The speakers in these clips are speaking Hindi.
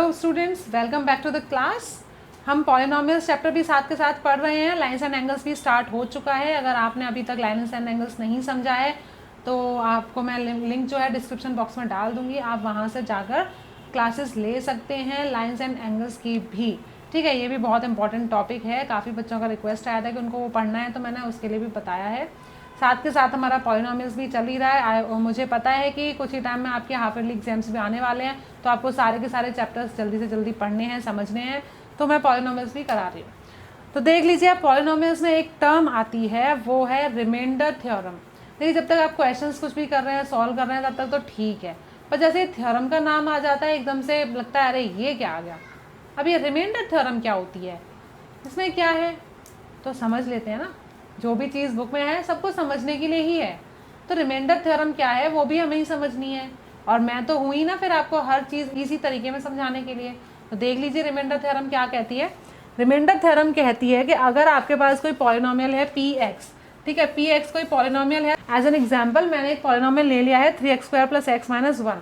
Hello students, welcome back to the class. हम पॉलिनोमियल्स चैप्टर भी साथ के साथ पढ़ रहे हैं। लाइन्स एंड एंगल्स भी स्टार्ट हो चुका है। अगर आपने अभी तक लाइन्स एंड एंगल्स नहीं समझा है तो आपको मैं लिंक जो है डिस्क्रिप्शन बॉक्स में डाल दूंगी, आप वहाँ से जाकर क्लासेस ले सकते हैं लाइन्स एंड एंगल्स की भी। ठीक है, ये भी बहुत इंपॉर्टेंट टॉपिक है। काफ़ी बच्चों का रिक्वेस्ट आया था कि उनको वो पढ़ना है, तो मैंने उसके लिए भी बताया है। साथ के साथ हमारा पॉलिनोमियल्स भी चल ही रहा है। मुझे पता है कि कुछ ही टाइम में आपके हाफ ईयरली एग्जाम्स भी आने वाले हैं, तो आपको सारे के सारे चैप्टर्स जल्दी से जल्दी पढ़ने हैं, समझने हैं, तो मैं पॉलिनोमियल्स भी करा रही हूँ। तो देख लीजिए, आप पॉलिनोमियल्स में एक टर्म आती है, वो है रिमाइंडर थ्योरम। देखिए, जब तक आप क्वेश्चंस कुछ भी कर रहे हैं, सॉल्व कर रहे हैं, तब तक तो ठीक है, पर जैसे थ्योरम का नाम आ जाता है एकदम से लगता है अरे ये क्या आ गया। अब ये रिमाइंडर थ्योरम क्या होती है, इसमें क्या है, तो समझ लेते हैं ना। जो भी चीज़ बुक में है सबको समझने के लिए ही है, तो रिमाइंडर थ्योरम क्या है वो भी हमें ही समझनी है। और मैं तो हुई ना फिर आपको हर चीज़ इसी तरीके में समझाने के लिए। तो देख लीजिए रिमाइंडर थ्योरम क्या कहती है। रिमाइंडर थ्योरम कहती है कि अगर आपके पास कोई पॉलिनोमियल है पी एक्स, ठीक है, पी एक्स कोई पॉलिनोमियल है। एज एन एग्जाम्पल मैंने एक पॉलिनोमियल ले लिया है 3x² + x - 1।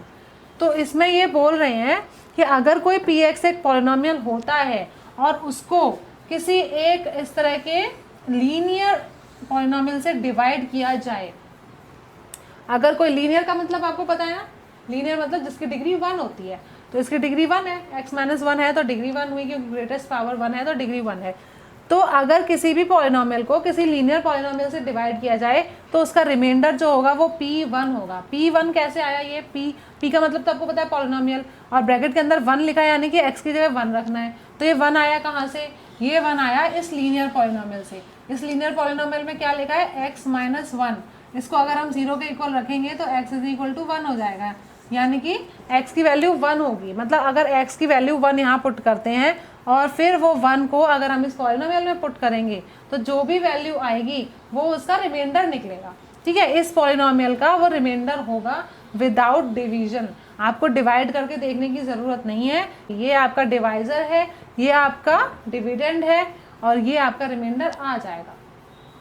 तो इसमें ये बोल रहे हैं कि अगर कोई पी एक्स एक पॉलिनोमियल होता है और उसको किसी एक इस तरह के लीनियर पॉलिनोमियल से डिवाइड किया जाए। अगर कोई लीनियर का मतलब आपको पता है ना, लीनियर मतलब जिसकी डिग्री 1 होती है, तो इसकी डिग्री 1 है, x - 1 है तो डिग्री 1 हुई, क्योंकि ग्रेटेस्ट पावर 1 है तो डिग्री 1 है। तो अगर किसी भी पॉलिनोमियल को किसी लीनियर पॉलिनोमियल से डिवाइड किया जाए तो उसका रिमाइंडर जो होगा वो p1 होगा। p1 कैसे आया, ये p का मतलब तो आपको पता है पॉलिनोमियल, और ब्रैकेट के अंदर 1 लिखा है, यानी कि x की जगह 1 रखना है। तो ये 1 आया कहाँ से, ये 1 आया इस लीनियर पॉलिनोमियल से। इस लीनियर पॉलिनोमियल में क्या लिखा है, x - 1। इसको अगर हम 0 के इक्वल रखेंगे तो x = 1 हो जाएगा, यानी कि x की वैल्यू 1 होगी। मतलब अगर x की वैल्यू 1 यहाँ पुट करते हैं और फिर वो 1 को अगर हम इस पॉलिनोमियल में पुट करेंगे तो जो भी वैल्यू आएगी वो उसका रिमाइंडर निकलेगा। ठीक है, इस पॉलिनोमियल का वो रिमाइंडर होगा विदाउट डिवीजन। आपको डिवाइड करके देखने की ज़रूरत नहीं है। ये आपका डिवाइज़र है, ये आपका डिविडेंड है, और ये आपका रिमाइंडर आ जाएगा।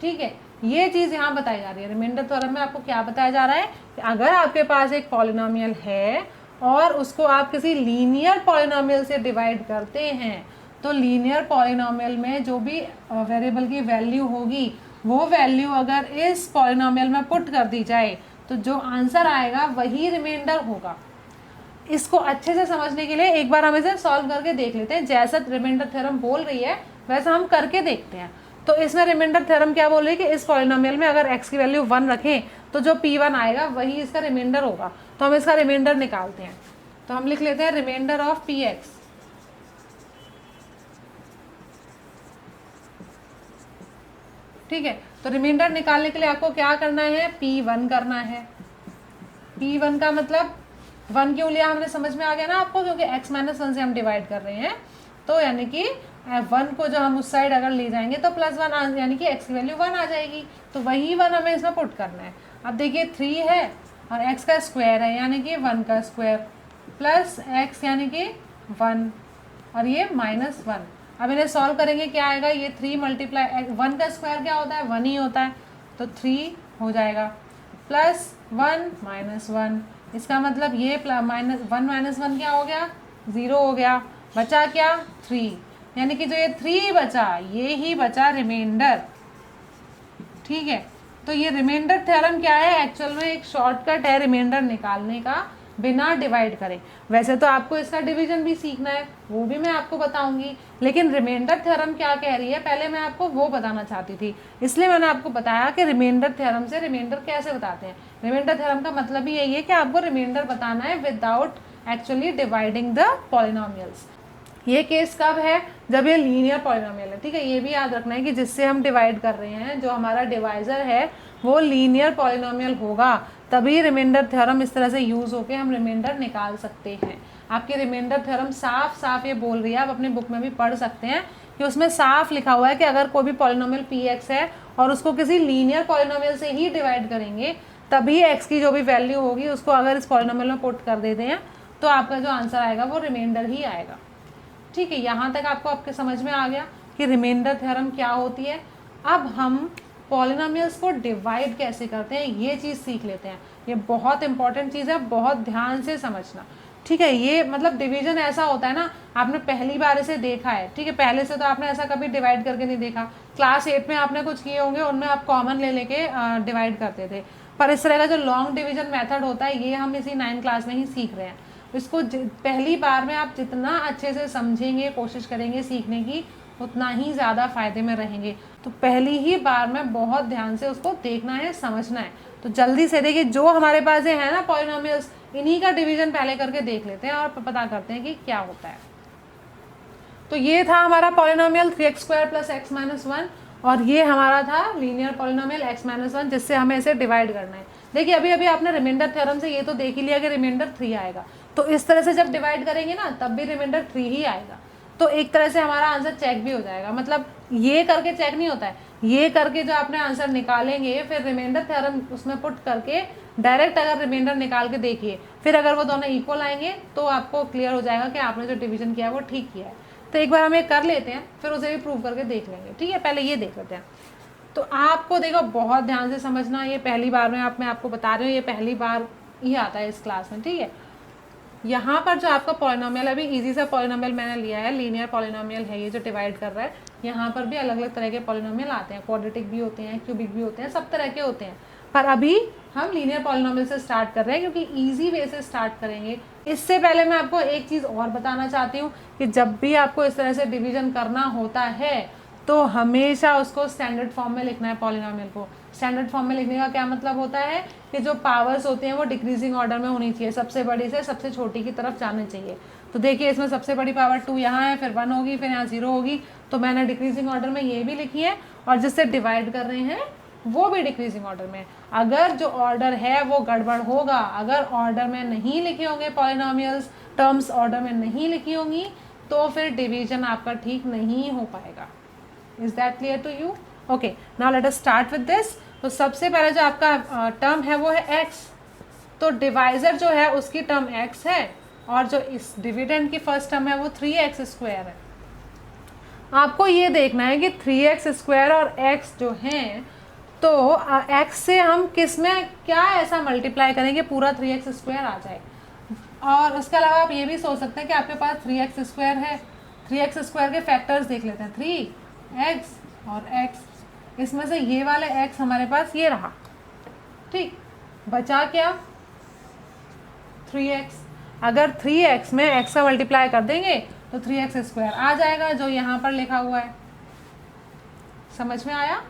ठीक है, ये चीज़ यहाँ बताई जा रही है। रिमाइंडर थ्योरम में आपको क्या बताया जा रहा है कि अगर आपके पास एक पॉलिनोमियल है और उसको आप किसी लीनियर पॉलिनोमियल से डिवाइड करते हैं, तो लीनियर पॉलिनोमियल में जो भी वेरिएबल की वैल्यू होगी वो वैल्यू अगर इस पॉलिनोमियल में पुट कर दी जाए तो जो आंसर आएगा वही रिमाइंडर होगा। इसको अच्छे से समझने के लिए एक बार हम इसे सॉल्व करके देख लेते हैं। जैसा रिमाइंडर थ्योरम बोल रही है वैसा हम करके देखते हैं। तो इसमें रिमाइंडर थ्योरम क्या बोल रही है कि इस पॉलिनोमियल में अगर x की वैल्यू 1 रखें तो जो p1 आएगा वही इसका रिमाइंडर होगा। तो हम इसका रिमाइंडर निकालते हैं। तो हम लिख लेते हैं रिमाइंडर ऑफ px। ठीक है, तो रिमाइंडर निकालने के लिए आपको क्या करना है, p1 करना है। p1 का मतलब 1 क्यों लिया हमने, समझ में आ गया ना आपको, क्योंकि x - 1 से हम डिवाइड कर रहे हैं। तो यानी कि 1 को जो हम उस साइड अगर ले जाएंगे तो +1 यानी कि x की वैल्यू 1 आ जाएगी। तो वही 1 हमें इसमें पुट करना है। अब देखिए 3 है और x का स्क्वायर है, यानी कि 1 का स्क्वायर प्लस x यानी कि 1 और ये -1। अब इन्हें सॉल्व करेंगे, क्या आएगा, ये 3 × 1 का स्क्वायर क्या होता है, 1 ही होता है, तो 3 हो जाएगा +1 -1। इसका मतलब ये -1 -1 क्या हो गया, 0 हो गया। बचा क्या, 3, यानी कि जो ये 3 बचा ये ही बचा रिमाइंडर। ठीक है, तो ये रिमाइंडर थ्योरम क्या है, एक्चुअल में एक शॉर्टकट है रिमाइंडर निकालने का बिना डिवाइड करें। वैसे तो आपको इसका डिवीजन भी सीखना है, वो भी मैं आपको बताऊंगी, लेकिन रिमाइंडर थ्योरम क्या कह रही है पहले मैं आपको वो बताना चाहती थी। इसलिए मैंने आपको बताया कि रिमाइंडर थ्योरम से रिमाइंडर कैसे बताते हैं। रिमाइंडर थ्योरम का मतलब ही यही है कि आपको रिमाइंडर बताना है without actually dividing the polynomials. ये केस कब है, जब ये लीनियर पॉलिनोमियल है। ठीक है, ये भी याद रखना है कि जिससे हम डिवाइड कर रहे हैं, जो हमारा डिवाइजर है वो लीनियर पॉलिनोमियल होगा, तभी रिमाइंडर थ्योरम इस तरह से यूज़ होके हम रिमाइंडर निकाल सकते हैं। आपकी रिमाइंडर थ्योरम साफ साफ ये बोल रही है, आप अपने बुक में भी पढ़ सकते हैं कि उसमें साफ लिखा हुआ है कि अगर कोई भी पॉलिनोमियल px है और उसको किसी लीनियर पॉलिनोमियल से ही डिवाइड करेंगे, तभी x की जो भी वैल्यू होगी उसको अगर इस पॉलिनोमियल में पुट कर देते हैं तो आपका जो आंसर आएगा वो रिमाइंडर ही आएगा। ठीक है, यहाँ तक आपको आपके समझ में आ गया कि रिमाइंडर थ्योरम क्या होती है। अब हम पॉलिनोमियल्स को डिवाइड कैसे करते हैं ये चीज़ सीख लेते हैं। ये बहुत इंपॉर्टेंट चीज़ है, बहुत ध्यान से समझना। ठीक है। ये मतलब डिवीजन ऐसा होता है ना, आपने पहली बार इसे देखा है, ठीक है, पहले से तो आपने ऐसा कभी डिवाइड करके नहीं देखा। क्लास 8 में आपने कुछ किए होंगे, उनमें आप कॉमन ले लेके डिवाइड करते थे, पर इस तरह का जो लॉन्ग डिवीजन मेथड होता है ये हम इसी 9 क्लास में ही सीख रहे हैं। इसको पहली बार में आप जितना अच्छे से समझेंगे, कोशिश करेंगे सीखने की, उतना ही ज़्यादा फ़ायदे में रहेंगे। तो पहली ही बार में बहुत ध्यान से उसको देखना है, समझना है। तो जल्दी से देखिए, जो हमारे पास ये है ना पॉलिनोमियल्स, इन्हीं का डिवीजन पहले करके देख लेते हैं और पता करते हैं कि क्या होता है। तो ये था हमारा पॉलिनोमियल 3x² + x - 1, और ये हमारा था लीनियर पॉलिनोमियल x - 1, जिससे हमें इसे डिवाइड करना है। देखिए अभी अभी आपने रिमाइंडर थ्योरम से ये तो देख ही लिया कि रिमाइंडर 3 आएगा, तो इस तरह से जब डिवाइड करेंगे ना तब भी रिमाइंडर 3 ही आएगा। तो एक तरह से हमारा आंसर चेक भी हो जाएगा। मतलब ये करके चेक नहीं होता है, ये करके जो आपने आंसर निकालेंगे फिर रिमाइंडर थ्योरम उसमें पुट करके डायरेक्ट अगर रिमाइंडर निकाल के देखिए, फिर अगर वो दोनों इक्वल आएंगे तो आपको क्लियर हो जाएगा कि आपने जो डिवीजन किया है वो ठीक किया है। तो एक बार हम ये कर लेते हैं, फिर उसे भी प्रूव करके देख लेंगे, ठीक है। पहले ये देख लेते हैं। तो आपको देखो बहुत ध्यान से समझना, ये पहली बार में मैं आपको बता रही हूँ, ये पहली बार ही आता है इस क्लास में, ठीक है। यहाँ पर जो आपका पॉलिनोमियल, अभी इजी सा पॉलिनोमियल मैंने लिया है, लीनियर पॉलिनोमियल है ये जो डिवाइड कर रहा है। यहाँ पर भी अलग अलग तरह के पॉलिनोमियल आते हैं, क्वाड्रेटिक भी होते हैं, क्यूबिक भी होते हैं, सब तरह के होते हैं, पर अभी हम लीनियर पॉलिनोमियल से स्टार्ट कर रहे हैं क्योंकि ईजी वे से स्टार्ट करेंगे। इससे पहले मैं आपको एक चीज़ और बताना चाहती हूँ कि जब भी आपको इस तरह से डिवीजन करना होता है तो हमेशा उसको स्टैंडर्ड फॉर्म में लिखना है पॉलिनोमियल को। स्टैंडर्ड फॉर्म में लिखने का क्या मतलब होता है कि जो पावर्स होती हैं वो डिक्रीजिंग ऑर्डर में होनी चाहिए, सबसे बड़ी से सबसे छोटी की तरफ जाने चाहिए। तो देखिए इसमें सबसे बड़ी पावर 2 यहाँ है, फिर 1 होगी, फिर यहाँ 0 होगी, तो मैंने डिक्रीजिंग ऑर्डर में ये भी लिखी है, और जिससे डिवाइड कर रहे हैं वो भी डिक्रीजिंग ऑर्डर में। अगर जो ऑर्डर है वो गड़बड़ होगा, अगर ऑर्डर में नहीं लिखे होंगे पॉलिनोमियल्स, टर्म्स ऑर्डर में नहीं लिखी होंगी, तो फिर डिवीजन आपका ठीक नहीं हो पाएगा। Is that clear to you? Okay, now let us start with this. तो सबसे पहले जो आपका टर्म है वो है x, तो डिवाइजर जो है उसकी टर्म x है, और जो इस डिविडेंड की फर्स्ट टर्म है वो 3x² है। आपको ये देखना है कि 3x² और x जो हैं, तो x से हम किस में क्या ऐसा मल्टीप्लाई करेंगे पूरा 3x² आ जाए। और उसके अलावा आप ये भी सोच सकते हैं कि आपके पास 3x² है, 3x² के फैक्टर्स देख लेते हैं, 3x और x, इसमें से ये वाले x हमारे पास ये रहा, ठीक, बचा क्या 3x। अगर 3x में x का मल्टीप्लाई कर देंगे तो 3x² आ जाएगा जो यहाँ पर लिखा हुआ है। समझ में आया?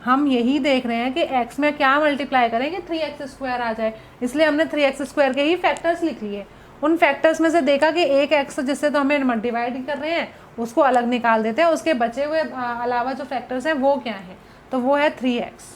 हम यही देख रहे हैं कि x में क्या मल्टीप्लाई करें कि 3x² आ जाए, इसलिए हमने 3x² के ही फैक्टर्स लिख लिए। उन फैक्टर्स में से देखा कि एक x जिससे तो हमें डिवाइड कर रहे हैं उसको अलग निकाल देते हैं, उसके बचे हुए अलावा जो फैक्टर्स हैं वो क्या हैं, तो वो है 3x।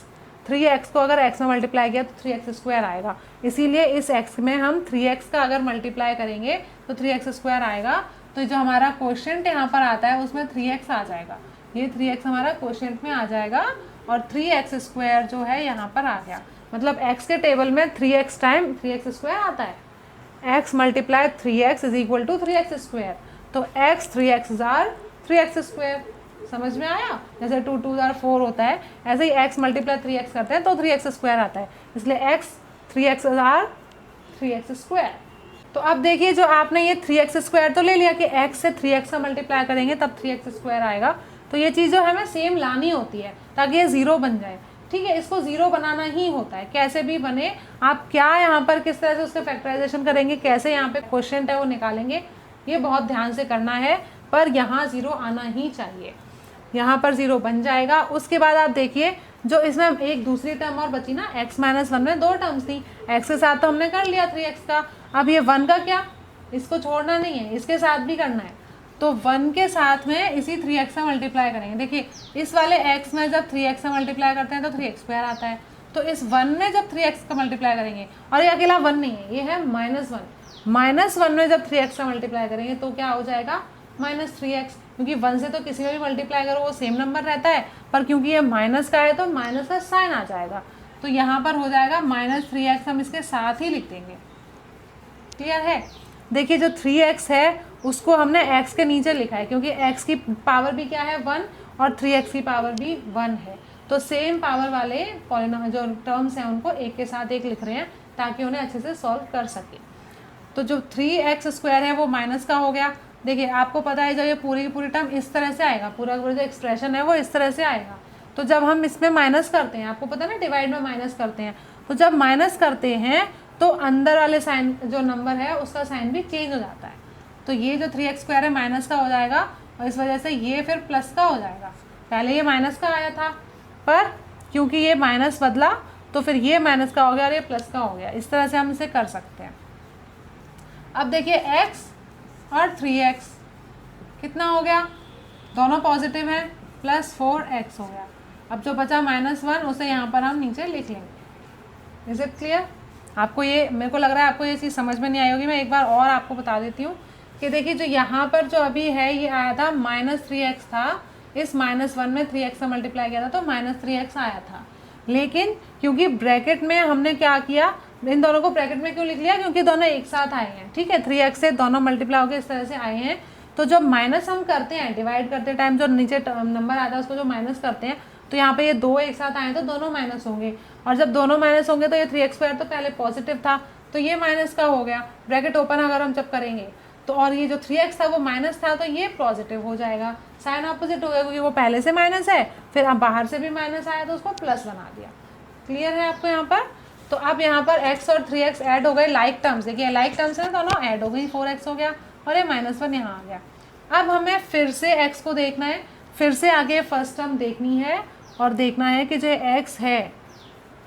3x को अगर x में मल्टीप्लाई किया तो 3x² आएगा, इसीलिए इस x में हम 3x का अगर मल्टीप्लाई करेंगे तो 3x² आएगा। तो जो हमारा क्वोशिएंट यहाँ पर आता है उसमें 3x आ जाएगा, ये 3x हमारा क्वोशिएंट में आ जाएगा, और 3x² जो है यहाँ पर आ गया। मतलब x के टेबल में 3x टाइम 3x² आता है, x multiply 3x is equal to 3x²। तो x 3x आर 3x²। समझ में आया? जैसे 2 2 4 होता है, ऐसे ही x मल्टीप्लाई 3x करते हैं तो 3x² आता है, इसलिए x 3x आर 3x²। तो अब देखिए जो आपने ये 3x² तो ले लिया कि x से 3x का मल्टीप्लाई करेंगे तब 3x² आएगा, तो ये चीज़ जो हमें सेम लानी होती है ताकि ये 0 बन जाए, ठीक है। इसको 0 बनाना ही होता है, कैसे भी बने। आप क्या यहाँ पर किस तरह से उसका फैक्टराइजेशन करेंगे, कैसे यहाँ पे क्वोशिएंट है वो निकालेंगे, ये बहुत ध्यान से करना है, पर यहाँ 0 आना ही चाहिए। यहाँ पर 0 बन जाएगा। उसके बाद आप देखिए जो इसमें एक दूसरी टर्म और बची ना, x - 1 में 2 टर्म्स थी, x के साथ तो हमने कर लिया 3x का, अब ये 1 का क्या, इसको छोड़ना नहीं है, इसके साथ भी करना है। तो 1 के साथ में इसी 3x का मल्टीप्लाई करेंगे। देखिए इस वाले x में जब 3x का मल्टीप्लाई करते हैं तो 3x² आता है, तो इस 1 में जब 3x का मल्टीप्लाई करेंगे, और ये अकेला 1 नहीं है, ये है -1, -1 में जब 3x का मल्टीप्लाई करेंगे तो क्या हो जाएगा -3x, क्योंकि 1 से तो किसी में भी मल्टीप्लाई करो वो सेम नंबर रहता है, पर क्योंकि ये माइनस का है तो माइनस का साइन आ जाएगा, तो यहाँ पर हो जाएगा -3x, हम इसके साथ ही लिख देंगे। क्लियर है? देखिए जो 3x है उसको हमने x के नीचे लिखा है क्योंकि x की पावर भी क्या है 1 और 3x की पावर भी 1 है, तो सेम पावर वाले पॉलिनोमियल जो टर्म्स हैं उनको एक के साथ एक लिख रहे हैं ताकि उन्हें अच्छे से सॉल्व कर सके। तो जो 3x² है वो माइनस का हो गया। देखिए आपको पता है जब ये पूरी की पूरी टर्म इस तरह से आएगा, पूरा जो एक्सप्रेशन है वो इस तरह से आएगा। तो जब हम इसमें माइनस करते हैं, आपको पता है ना डिवाइड में माइनस करते हैं, तो जब माइनस करते हैं तो अंदर वाले साइन जो नंबर है उसका साइन भी चेंज हो जाता है। तो ये जो 3x² है माइनस का हो जाएगा और इस वजह से ये फिर प्लस का हो जाएगा। पहले ये माइनस का आया था, पर क्योंकि ये माइनस बदला तो फिर ये माइनस का हो गया और ये प्लस का हो गया। इस तरह से हम इसे कर सकते हैं। अब देखिए x और 3x कितना हो गया, दोनों पॉजिटिव हैं, प्लस 4x हो गया। अब जो बचा -1 उसे यहाँ पर हम नीचे लिख लेंगे। Is it clear? आपको ये, मेरे को लग रहा है आपको ये चीज़ समझ में नहीं आई होगी। मैं एक बार और आपको बता देती हूँ कि देखिए जो यहाँ पर जो अभी है ये आया था -3x था, इस -1 में 3x से मल्टीप्लाई किया था तो -3x आया था। लेकिन क्योंकि ब्रैकेट में हमने क्या किया, इन दोनों को ब्रैकेट में क्यों लिख लिया, क्योंकि दोनों एक साथ आए हैं। ठीक है, 3x से दोनों मल्टीप्लाई होकर इस तरह से आए हैं। तो जब माइनस हम करते हैं डिवाइड करते टाइम, जो नीचे नंबर आता है उसको जो माइनस करते हैं, तो यहाँ पे ये दो एक साथ आए तो दोनों माइनस होंगे, और जब दोनों माइनस होंगे तो ये 3x² तो पहले पॉजिटिव था तो ये माइनस का हो गया। ब्रैकेट ओपन अगर हम जब करेंगे तो, और ये जो 3x था वो माइनस था तो ये पॉजिटिव हो जाएगा, साइन ऑपोजिट हो गया क्योंकि वो पहले से माइनस है, फिर अब बाहर से भी माइनस आया तो उसको प्लस बना दिया। क्लियर है आपको यहाँ पर? तो अब यहाँ पर x और 3x ऐड हो गए लाइक टर्म्स। देखिए लाइक टर्म्स है दोनों ऐड हो गई, 4x हो गया और ये -1 यहाँ आ गया। अब हमें फिर से x को देखना है, फिर से आगे फर्स्ट टर्म देखनी है और देखना है कि जो x है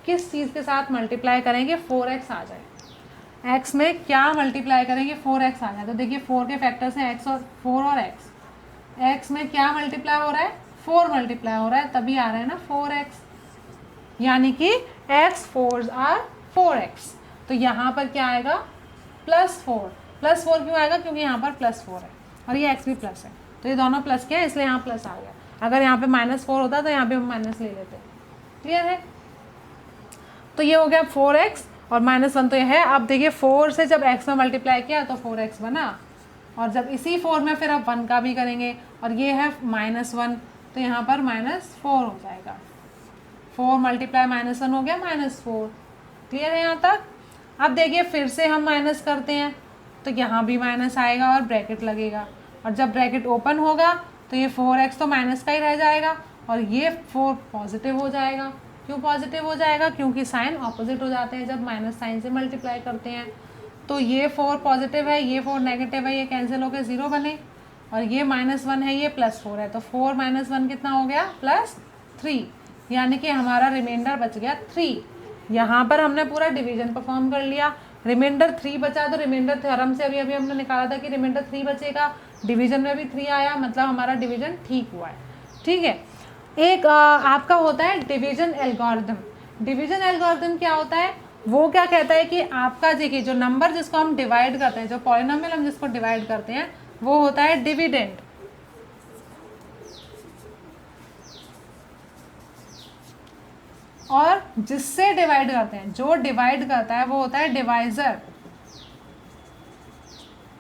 किस चीज़ के साथ मल्टीप्लाई करेंगे 4x आ जाए। x में क्या मल्टीप्लाई करेंगे 4x आ जाए। तो देखिए 4 के फैक्टर्स हैं x और 4 और x में क्या मल्टीप्लाई हो रहा है, 4 मल्टीप्लाई हो रहा है, तभी आ रहा है ना 4x, यानी कि x 4s are 4x। तो यहाँ पर क्या आएगा +4। +4 क्यों आएगा, क्योंकि यहाँ पर +4 है और ये x भी प्लस है, तो ये दोनों प्लस के हैं इसलिए यहाँ प्लस आ गया। अगर यहाँ पे -4 होता तो यहाँ पे हम माइनस ले लेते। क्लियर है? तो ये हो गया 4x और -1 तो ये है। अब देखिए 4 से जब x में मल्टीप्लाई किया तो 4x बना, और जब इसी 4 में फिर अब 1 का भी करेंगे और ये है -1 तो यहाँ पर -4 हो जाएगा। 4 मल्टीप्लाई -1 हो गया -4। क्लियर है यहाँ तक? अब देखिए फिर से हम माइनस करते हैं तो यहाँ भी माइनस आएगा और ब्रैकेट लगेगा, और जब ब्रैकेट ओपन होगा तो ये 4x तो माइनस का ही रह जाएगा और ये 4 पॉजिटिव हो जाएगा। क्यों पॉजिटिव हो जाएगा? क्योंकि साइन ऑपोजिट हो जाते हैं जब माइनस साइन से मल्टीप्लाई करते हैं। तो ये 4 पॉजिटिव है, ये 4 नेगेटिव है, ये कैंसिल होकर 0 बने, और ये -1 है, ये +4 है, तो 4 - 1 कितना हो गया +3, यानी कि हमारा रिमाइंडर बच गया 3। यहाँ पर हमने पूरा डिवीजन परफॉर्म कर लिया, रिमाइंडर 3 बचा। तो रिमाइंडर थ्योरम से अभी हमने निकाला था कि रिमाइंडर 3 बचेगा, डिवीजन में भी 3 आया, मतलब हमारा डिवीजन ठीक हुआ है। ठीक है, एक आपका होता है डिवीजन एल्गोरिथम। डिवीजन एल्गोरिथम क्या होता है, वो क्या कहता है कि आपका देखिए जो नंबर जिसको हम डिवाइड करते हैं, जो पॉलिनोमियल हम जिसको डिवाइड करते हैं वो होता है डिविडेंड, और जिससे डिवाइड करते हैं, जो डिवाइड करता है वो होता है डिवाइजर।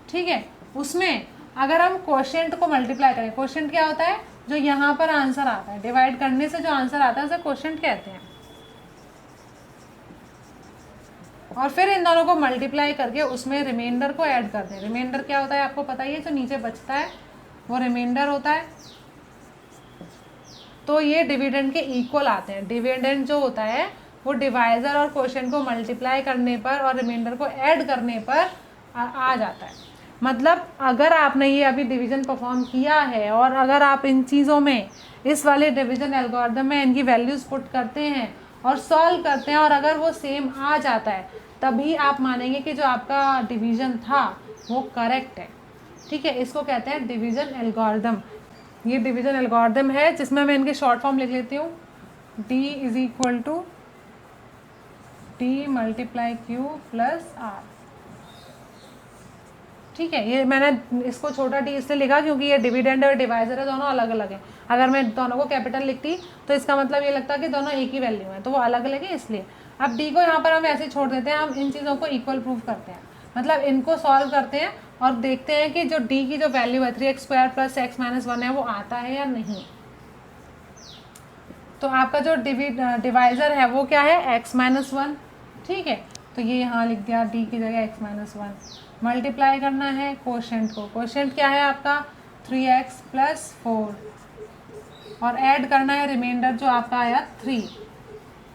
ठीक है, उसमें अगर हम क्वोशिएंट को मल्टीप्लाई करें, क्वोशिएंट क्या होता है, जो यहाँ पर आंसर आता है, डिवाइड करने से जो आंसर आता है उसे क्वोशिएंट कहते हैं। और फिर इन दोनों को मल्टीप्लाई करके उसमें रिमाइंडर को ऐड करते हैं। रिमाइंडर क्या होता है आपको पता ही है, जो नीचे बचता है वो रिमाइंडर होता है। तो ये डिविडेंड के इक्वल आते हैं। डिविडेंड जो होता है वो डिवाइजर और क्वोशिएंट को मल्टीप्लाई करने पर और रिमाइंडर को ऐड करने पर आ जाता है। मतलब अगर आपने ये अभी डिवीजन परफॉर्म किया है और अगर आप इन चीज़ों में, इस वाले डिवीजन एल्गोरिथम में इनकी वैल्यूज़ पुट करते हैं और सॉल्व करते हैं और अगर वो सेम आ जाता है, तभी आप मानेंगे कि जो आपका डिवीजन था वो करेक्ट है। ठीक है, इसको कहते हैं डिवीजन एल्गोरिथम। ये डिवीजन एल्गोरिथम है जिसमें मैं इनके शॉर्ट फॉर्म लिख लेती हूँ, D = D × Q + R। ठीक है, ये मैंने इसको छोटा d इसलिए लिखा क्योंकि ये डिविडेंड और डिवाइजर है, दोनों अलग अलग हैं। अगर मैं दोनों को कैपिटल लिखती तो इसका मतलब ये लगता कि दोनों एक ही वैल्यू है, तो वो अलग अलग है इसलिए। अब d को यहाँ पर हम ऐसे ही छोड़ देते हैं, हम इन चीज़ों को इक्वल प्रूव करते हैं, मतलब इनको सॉल्व करते हैं और देखते हैं कि जो d की जो वैल्यू है 3x² + x - 1 है वो आता है या नहीं। तो आपका जो डिवाइजर है वो क्या है, x - 1। ठीक है, तो ये यहाँ लिख दिया d की जगह x - 1। मल्टीप्लाई करना है कोशेंट को। कोशेंट क्या है आपका 3x + 4 और ऐड करना है रिमाइंडर जो आपका आया 3।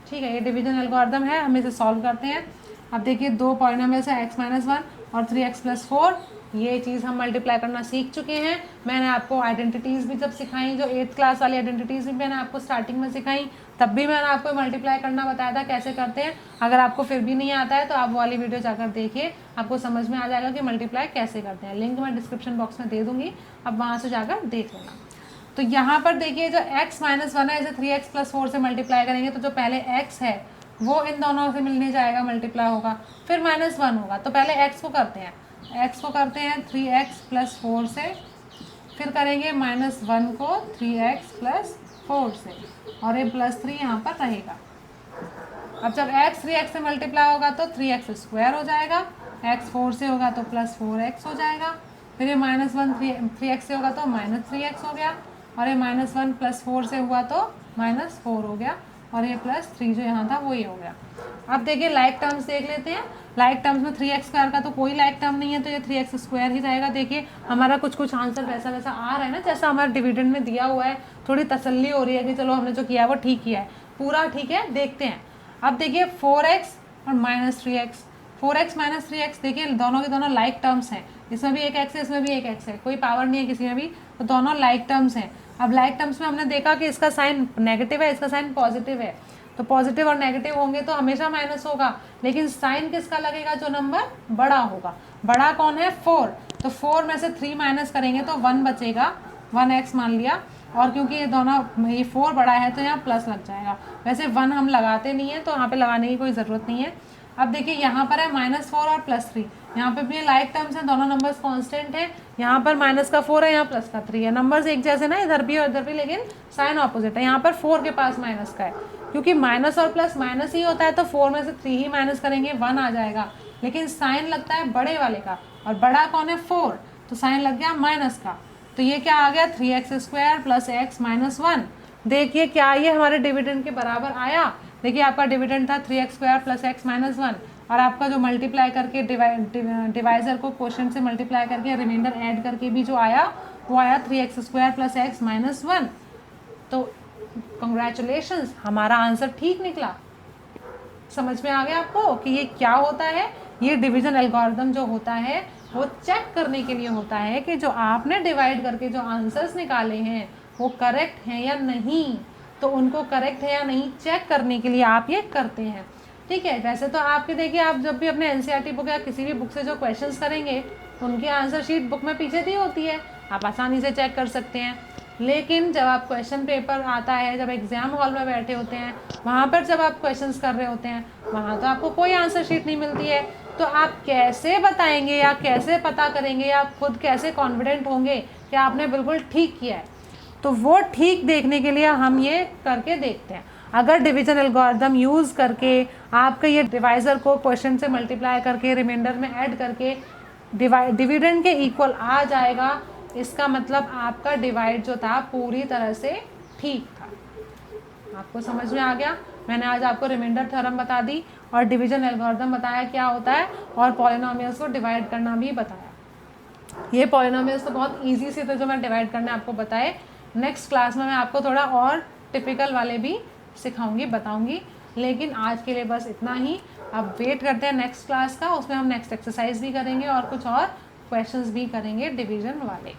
ठीक है, ये डिवीजन एल्गोरिथम है, हम इसे सॉल्व करते हैं। अब देखिए दो पॉलिनोमियल्स है x - 1 और 3x + 4, ये चीज़ हम मल्टीप्लाई करना सीख चुके हैं। मैंने आपको आइडेंटिटीज़ भी जब सिखाई, जो 8th क्लास वाली आइडेंटिटीज़ भी मैंने आपको स्टार्टिंग में सिखाई, तब भी मैंने आपको मल्टीप्लाई करना बताया था कैसे करते हैं। अगर आपको फिर भी नहीं आता है तो आप वो वाली वीडियो जाकर देखिए, आपको समझ में आ जाएगा कि मल्टीप्लाई कैसे करते हैं। लिंक मैं डिस्क्रिप्शन बॉक्स में दे दूँगी, अब वहाँ से जाकर देख लेना। तो यहाँ पर देखिए जो x - 1 है, इसे 3x + 4 से मल्टीप्लाई करेंगे तो जो पहले x है वो इन दोनों से मिलने जाएगा, मल्टीप्लाई होगा, फिर -1 होगा। तो पहले x को करते हैं, x को करते हैं 3x + 4 से, फिर करेंगे -1 को 3x + 4 से, और ये +3 यहाँ पर रहेगा। अब जब x 3x से मल्टीप्लाई होगा तो 3x² हो जाएगा, x 4 से होगा तो +4x हो जाएगा, फिर ये -1 3x से होगा तो -3x हो गया, और ये -1 + 4 से हुआ तो -4 हो गया, और ये +3 जो यहाँ था वो ये हो गया। अब देखिए लाइक टर्म्स देख लेते हैं। लाइक टर्म्स में 3x² का तो कोई लाइक टर्म नहीं है, तो ये 3x² ही रहेगा। देखिए हमारा कुछ आंसर वैसा वैसा आ रहा है ना, जैसा हमारा डिविडेंड में दिया हुआ है। थोड़ी तसल्ली हो रही है कि चलो हमने जो किया है वो ठीक किया है, पूरा ठीक है। देखते हैं, अब देखिए 4x और -3x, 4x - 3x, देखिए दोनों के दोनों लाइक टर्म्स हैं। इसमें भी एक x है, इसमें भी एक x है, कोई पावर नहीं है किसी में भी, तो दोनों लाइक टर्म्स हैं। अब लाइक टर्म्स में हमने देखा कि इसका साइन नेगेटिव है, इसका साइन पॉजिटिव है, तो पॉजिटिव और नेगेटिव होंगे तो हमेशा माइनस होगा, लेकिन साइन किसका लगेगा, जो नंबर बड़ा होगा। बड़ा कौन है 4, तो 4 में से 3 माइनस करेंगे तो 1 बचेगा, 1x मान लिया, और क्योंकि ये दोनों ये 4 बड़ा है तो यहाँ प्लस लग जाएगा। वैसे 1 हम लगाते नहीं है तो यहाँ पे लगाने की कोई ज़रूरत नहीं है। अब देखिए यहाँ पर है -4 और +3, यहाँ पे भी लाइक टर्म्स हैं, दोनों नंबर्स कांस्टेंट है। यहाँ पर -4 है, यहाँ +3 है, नंबर्स एक जैसे ना, इधर भी और इधर भी, लेकिन साइन ऑपोजिट है। यहाँ पर 4 के पास माइनस का है, क्योंकि माइनस और प्लस माइनस ही होता है, तो 4 में से 3 ही माइनस करेंगे 1 आ जाएगा, लेकिन साइन लगता है बड़े वाले का, और बड़ा कौन है 4, तो साइन लग गया माइनस का। तो ये क्या आ गया 3x² + x - 1। देखिए क्या ये हमारे डिविडेंड के बराबर आया। देखिए आपका डिविडेंड था 3x² + x - 1, और आपका जो मल्टीप्लाई करके डिवाइजर को क्वोशिएंट से मल्टीप्लाई करके रिमाइंडर ऐड करके भी जो आया वो आया 3x² + x - 1। तो कंग्रेचुलेशंस, हमारा आंसर ठीक निकला। समझ में आ गया आपको कि ये क्या होता है। ये डिवीजन एल्गोरिथम जो होता है वो चेक करने के लिए होता है कि जो आपने डिवाइड करके जो आंसर्स निकाले हैं वो करेक्ट हैं या नहीं। तो उनको करेक्ट है या नहीं चेक करने के लिए आप ये करते हैं, ठीक है। वैसे तो आपके देखिए, आप जब भी अपने एनसीईआरटी बुक या किसी भी बुक से जो क्वेश्चंस करेंगे उनकी आंसर शीट बुक में पीछे दी होती है, आप आसानी से चेक कर सकते हैं। लेकिन जब आप क्वेश्चन पेपर आता है, जब एग्ज़ाम हॉल में बैठे होते हैं, वहाँ पर जब आप क्वेश्चंस कर रहे होते हैं, वहाँ तो आपको कोई आंसर शीट नहीं मिलती है। तो आप कैसे बताएंगे या कैसे पता करेंगे या खुद कैसे कॉन्फिडेंट होंगे कि आपने बिल्कुल ठीक किया है। तो वो ठीक देखने के लिए हम ये करके देखते हैं। अगर डिवीजन एल्गोरिथम यूज़ करके आपके ये डिवाइज़र को क्वेश्चन से मल्टीप्लाई करके रिमाइंडर में ऐड करके डिविडेंड के इक्वल आ जाएगा, इसका मतलब आपका डिवाइड जो था पूरी तरह से ठीक था। आपको समझ में आ गया। मैंने आज आपको रिमाइंडर थ्योरम बता दी और डिवीजन एल्गोरिथम बताया क्या होता है, और पॉलिनोमियल्स को डिवाइड करना भी बताया। ये पॉलिनोमियल्स तो बहुत इजी से थे जो मैं डिवाइड करने आपको बताए। नेक्स्ट क्लास में मैं आपको थोड़ा और टिपिकल वाले भी सिखाऊंगी, बताऊंगी। लेकिन आज के लिए बस इतना ही। अब वेट करते हैं नेक्स्ट क्लास का, उसमें हम नेक्स्ट एक्सरसाइज भी करेंगे और कुछ और क्वेश्चंस भी करेंगे डिवीजन वाले।